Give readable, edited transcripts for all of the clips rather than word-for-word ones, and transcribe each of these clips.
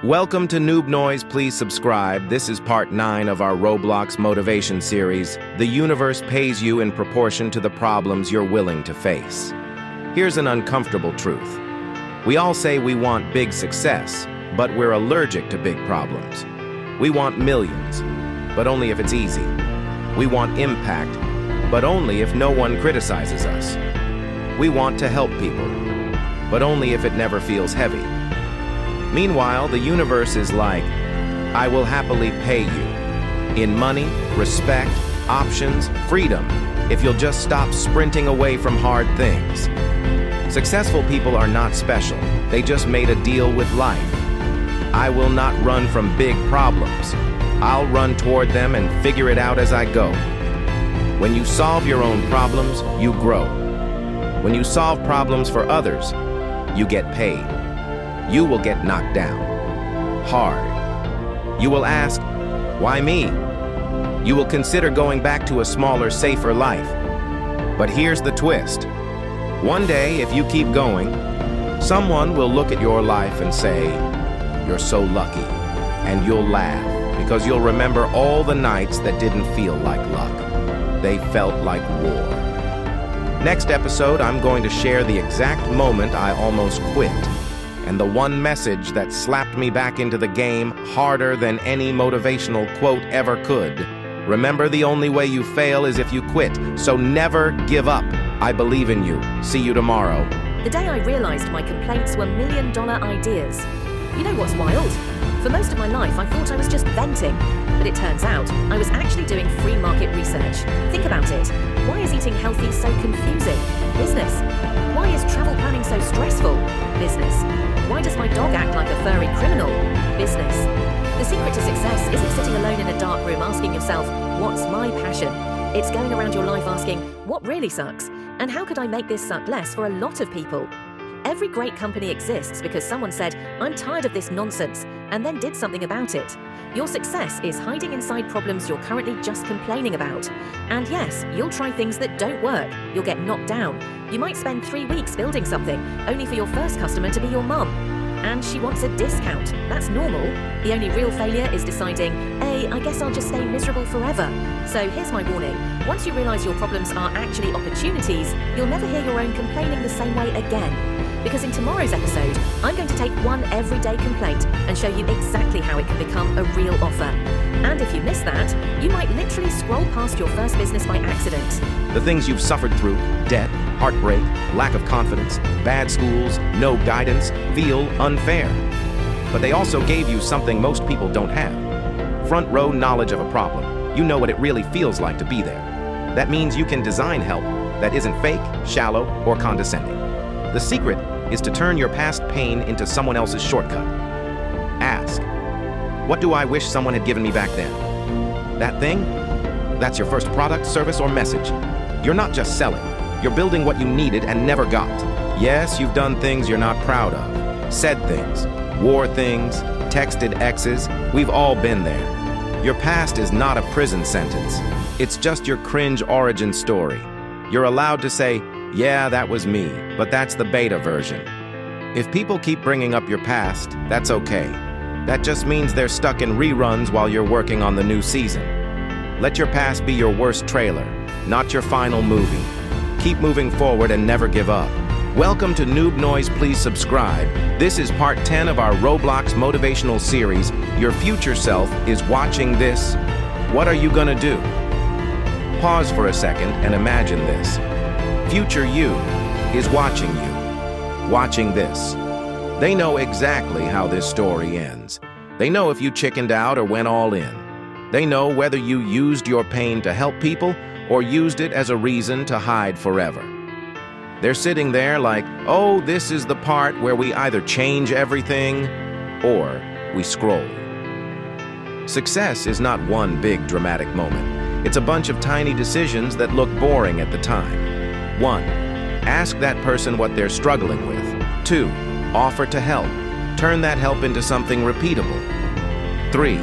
Welcome to NoobNoise. Please subscribe. This is part 9 of our Roblox Motivation Series. The universe pays you in proportion to the problems you're willing to face. Here's an uncomfortable truth. We all say we want big success, but we're allergic to big problems. We want millions, but only if it's easy. We want impact, but only if no one criticizes us. We want to help people, but only if it never feels heavy. Meanwhile, the universe is like, I will happily pay you in money, respect, options, freedom, if you'll just stop sprinting away from hard things. Successful people are not special. They just made a deal with life. I will not run from big problems. I'll run toward them and figure it out as I go. When you solve your own problems, you grow. When you solve problems for others, you get paid. You will get knocked down. Hard. You will ask, why me? You will consider going back to a smaller, safer life. But here's the twist. One day, if you keep going, someone will look at your life and say, you're so lucky. And you'll laugh, because you'll remember all the nights that didn't feel like luck. They felt like war. Next episode, I'm going to share the exact moment I almost quit, and the one message that slapped me back into the game harder than any motivational quote ever could. Remember, the only way you fail is if you quit, so never give up. I believe in you. See you tomorrow. The day I realized my complaints were million-dollar ideas. You know what's wild? For most of my life, I thought I was just venting. But it turns out, I was actually doing free market research. Think about it. Why is eating healthy so confusing? Business. Why is travel planning so stressful? Business. Why does my dog act like a furry criminal? Business. The secret to success isn't sitting alone in a dark room asking yourself, what's my passion? It's going around your life asking, what really sucks? And how could I make this suck less for a lot of people? Every great company exists because someone said, I'm tired of this nonsense, and then did something about it. Your success is hiding inside problems you're currently just complaining about. And yes, you'll try things that don't work. You'll get knocked down. You might spend 3 weeks building something, only for your first customer to be your mum. And she wants a discount. That's normal. The only real failure is deciding, I guess I'll just stay miserable forever. So here's my warning. Once you realize your problems are actually opportunities, you'll never hear your own complaining the same way again. Because in tomorrow's episode, I'm going to take one everyday complaint and show you exactly how it can become a real offer. And if you miss that, you might literally scroll past your first business by accident. The things you've suffered through, debt, heartbreak, lack of confidence, bad schools, no guidance, feel unfair. But they also gave you something most people don't have. Front row knowledge of a problem. You know what it really feels like to be there. That means you can design help that isn't fake, shallow, or condescending. The secret is to turn your past pain into someone else's shortcut. Ask, what do I wish someone had given me back then? That thing? That's your first product, service, or message. You're not just selling. You're building what you needed and never got. Yes, you've done things you're not proud of. Said things, wore things, texted exes. We've all been there. Your past is not a prison sentence. It's just your cringe origin story. You're allowed to say, yeah, that was me, but that's the beta version. If people keep bringing up your past, that's okay. That just means they're stuck in reruns while you're working on the new season. Let your past be your worst trailer, not your final movie. Keep moving forward and never give up. Welcome to NoobNoise. Please subscribe. This is part 10 of our Roblox Motivational Series. Your future self is watching this. What are you gonna do? Pause for a second and imagine this. Future you is watching this. They know exactly how this story ends. They know if you chickened out or went all in. They know whether you used your pain to help people or used it as a reason to hide forever. They're sitting there like, oh, this is the part where we either change everything or we scroll. Success is not one big dramatic moment. It's a bunch of tiny decisions that look boring at the time. 1. Ask that person what they're struggling with. 2. Offer to help. Turn that help into something repeatable. 3.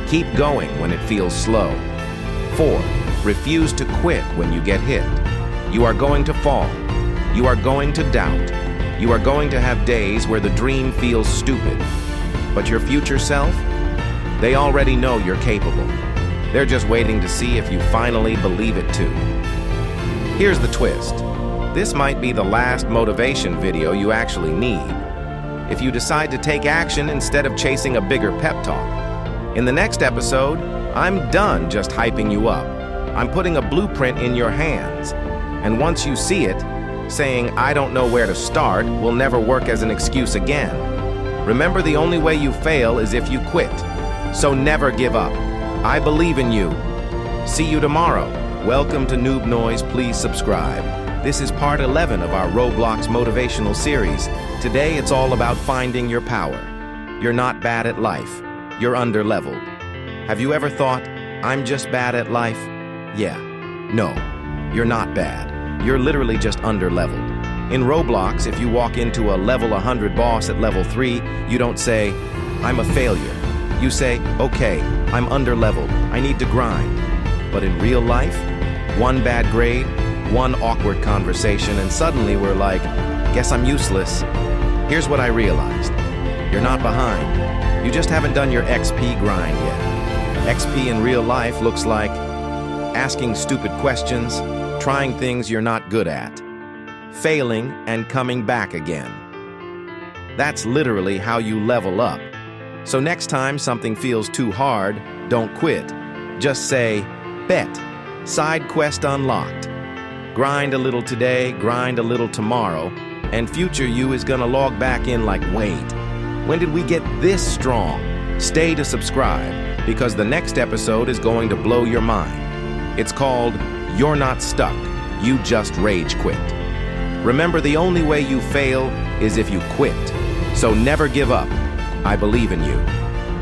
Keep going when it feels slow. 4. Refuse to quit when you get hit. You are going to fall. You are going to doubt. You are going to have days where the dream feels stupid. But your future self? They already know you're capable. They're just waiting to see if you finally believe it too. Here's the twist. This might be the last motivation video you actually need. If you decide to take action instead of chasing a bigger pep talk. In the next episode, I'm done just hyping you up. I'm putting a blueprint in your hands. And once you see it, saying, "I don't know where to start," will never work as an excuse again. Remember, the only way you fail is if you quit. So never give up. I believe in you. See you tomorrow. Welcome to NoobNoise. Please subscribe. This is part 11 of our Roblox Motivational Series. Today, it's all about finding your power. You're not bad at life. You're underleveled. Have you ever thought, "I'm just bad at life"? Yeah. No, you're not bad. You're literally just underleveled. In Roblox, if you walk into a level 100 boss at level 3, you don't say, "I'm a failure." You say, "Okay, I'm underleveled. I need to grind." But in real life, one bad grade, one awkward conversation, and suddenly we're like, "Guess I'm useless." Here's what I realized. You're not behind. You just haven't done your XP grind yet. XP in real life looks like asking stupid questions, trying things you're not good at, failing and coming back again. That's literally how you level up. So next time something feels too hard, don't quit. Just say, "Bet, side quest unlocked." Grind a little today, grind a little tomorrow, and future you is gonna log back in like, "Wait, when did we get this strong?" Stay to subscribe, because the next episode is going to blow your mind. It's called, "You're Not Stuck, You Just Rage Quit." Remember, the only way you fail is if you quit. So never give up. I believe in you.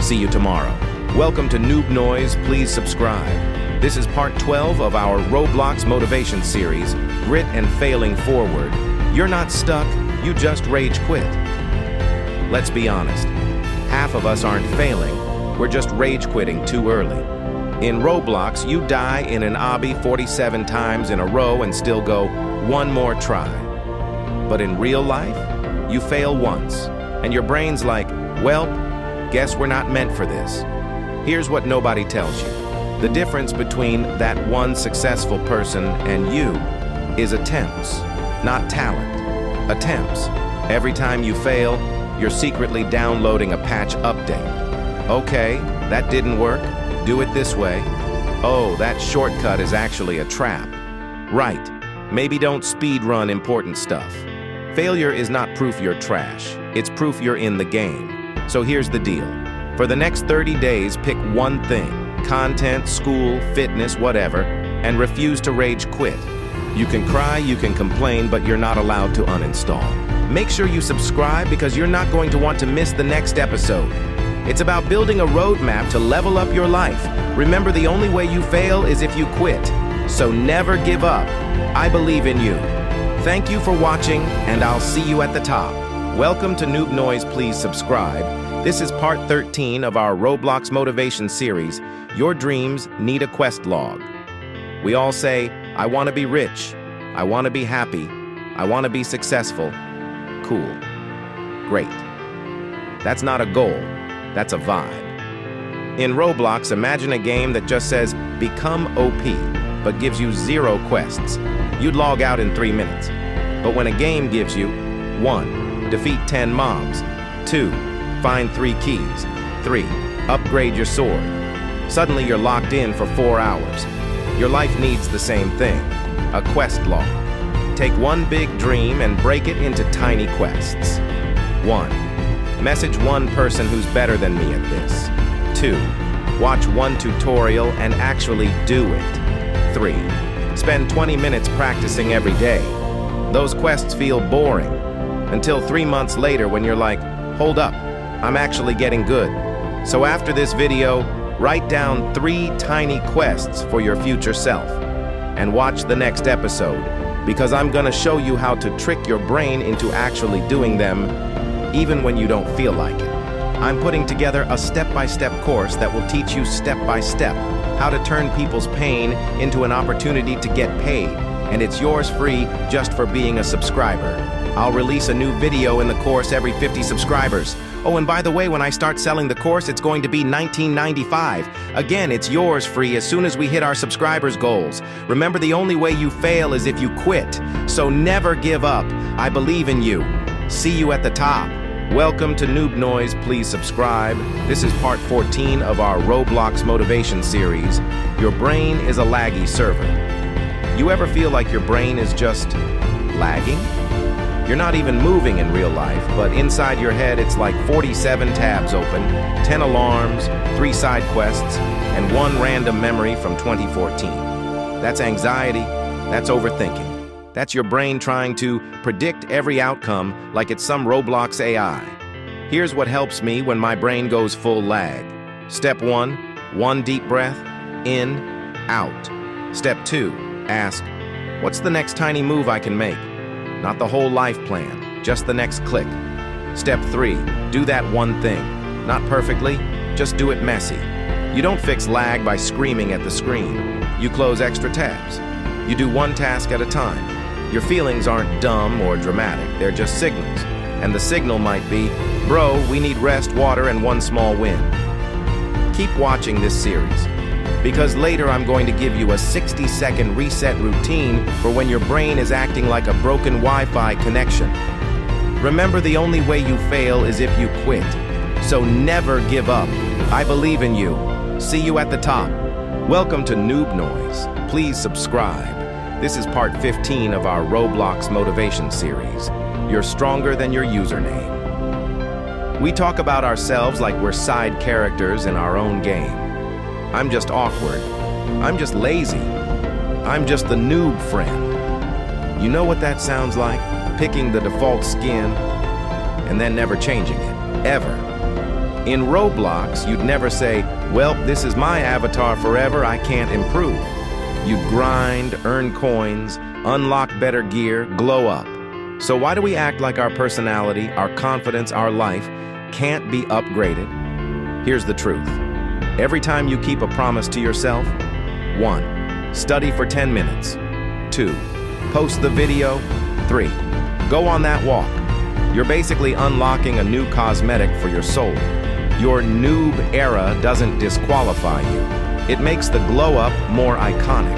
See you tomorrow. Welcome to NoobNoise. Please subscribe. This is part 12 of our Roblox Motivation Series, Grit and Failing Forward. You're not stuck, you just rage quit. Let's be honest. Half of us aren't failing, we're just rage quitting too early. In Roblox, you die in an obby 47 times in a row and still go, "One more try." But in real life, you fail once, and your brain's like, "Well, guess we're not meant for this." Here's what nobody tells you. The difference between that one successful person and you is attempts, not talent. Attempts. Every time you fail, you're secretly downloading a patch update. Okay, that didn't work. Do it this way. Oh, that shortcut is actually a trap. Right. Maybe don't speed run important stuff. Failure is not proof you're trash. It's proof you're in the game. So here's the deal. For the next 30 days, pick one thing. Content, school, fitness, whatever, and refuse to rage quit. You can cry, you can complain, but you're not allowed to uninstall. Make sure you subscribe because you're not going to want to miss the next episode. It's about building a roadmap to level up your life. Remember, the only way you fail is if you quit. So never give up. I believe in you. Thank you for watching, and I'll see you at the top. Welcome to NoobNoise. Please subscribe. This is part 13 of our Roblox Motivation Series. Your dreams need a quest log. We all say, "I want to be rich. I want to be happy. I want to be successful." Cool. Great. That's not a goal. That's a vibe. In Roblox, imagine a game that just says, "Become OP," but gives you 0 quests. You'd log out in 3 minutes. But when a game gives you 1. Defeat 10 mobs. 2. Find 3 keys. 3. Upgrade your sword. Suddenly you're locked in for 4 hours. Your life needs the same thing. A quest log. Take one big dream and break it into tiny quests. 1. Message one person who's better than me at this. 2. Watch one tutorial and actually do it. 3. Spend 20 minutes practicing every day. Those quests feel boring. Until 3 months later when you're like, "Hold up, I'm actually getting good." So after this video, write down 3 tiny quests for your future self. And watch the next episode, because I'm gonna show you how to trick your brain into actually doing them, even when you don't feel like it. I'm putting together a step-by-step course that will teach you step-by-step how to turn people's pain into an opportunity to get paid. And it's yours free just for being a subscriber. I'll release a new video in the course every 50 subscribers. Oh, and by the way, when I start selling the course, it's going to be $19.95. Again, it's yours free as soon as we hit our subscribers' goals. Remember, the only way you fail is if you quit. So never give up. I believe in you. See you at the top. Welcome to NoobNoise. Please subscribe. This is part 14 of our Roblox Motivation Series. Your brain is a laggy server. You ever feel like your brain is just lagging? You're not even moving in real life, but inside your head it's like 47 tabs open, 10 alarms, 3 side quests, and 1 random memory from 2014. That's anxiety, that's overthinking. That's your brain trying to predict every outcome like it's some Roblox AI. Here's what helps me when my brain goes full lag. Step 1, 1 deep breath, in, out. Step 2, ask, what's the next tiny move I can make? Not the whole life plan, just the next click. Step 3, do that one thing. Not perfectly, just do it messy. You don't fix lag by screaming at the screen. You close extra tabs. You do one task at a time. Your feelings aren't dumb or dramatic, they're just signals. And the signal might be, bro, we need rest, water, and 1 small win. Keep watching this series, because later I'm going to give you a 60-second reset routine for when your brain is acting like a broken Wi-Fi connection. Remember, the only way you fail is if you quit. So never give up. I believe in you. See you at the top. Welcome to NoobNoise. Please subscribe. This is part 15 of our Roblox Motivation Series. You're stronger than your username. We talk about ourselves like we're side characters in our own game. I'm just awkward. I'm just lazy. I'm just the noob friend. You know what that sounds like? Picking the default skin and then never changing it, ever. In Roblox, you'd never say, well, this is my avatar forever, I can't improve. You'd grind, earn coins, unlock better gear, glow up. So why do we act like our personality, our confidence, our life can't be upgraded? Here's the truth. Every time you keep a promise to yourself, 1, study for 10 minutes. 2, post the video. 3, go on that walk. You're basically unlocking a new cosmetic for your soul. Your noob era doesn't disqualify you. It makes the glow up more iconic.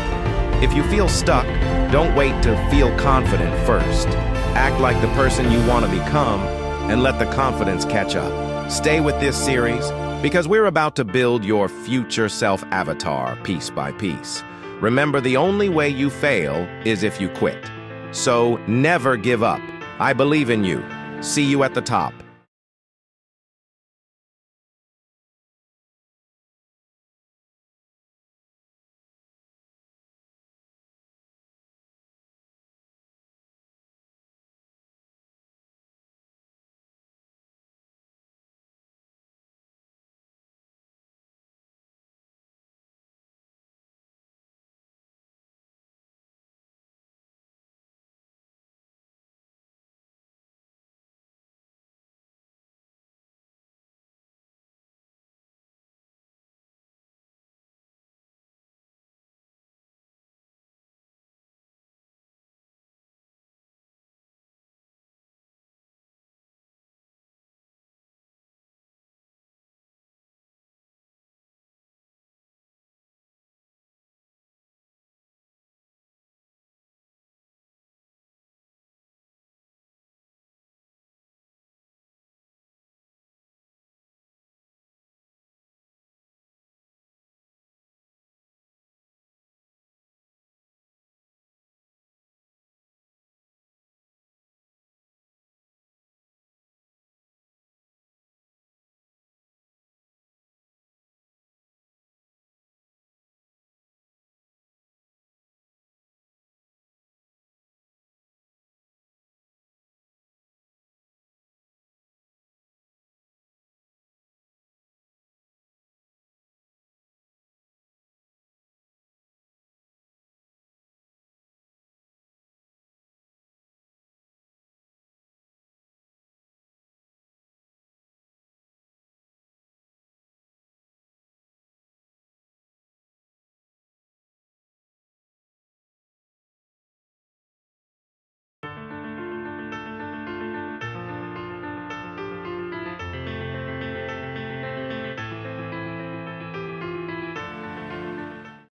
If you feel stuck, don't wait to feel confident first. Act like the person you want to become and let the confidence catch up. Stay with this series because we're about to build your future self-avatar piece by piece. Remember, the only way you fail is if you quit. So never give up. I believe in you. See you at the top.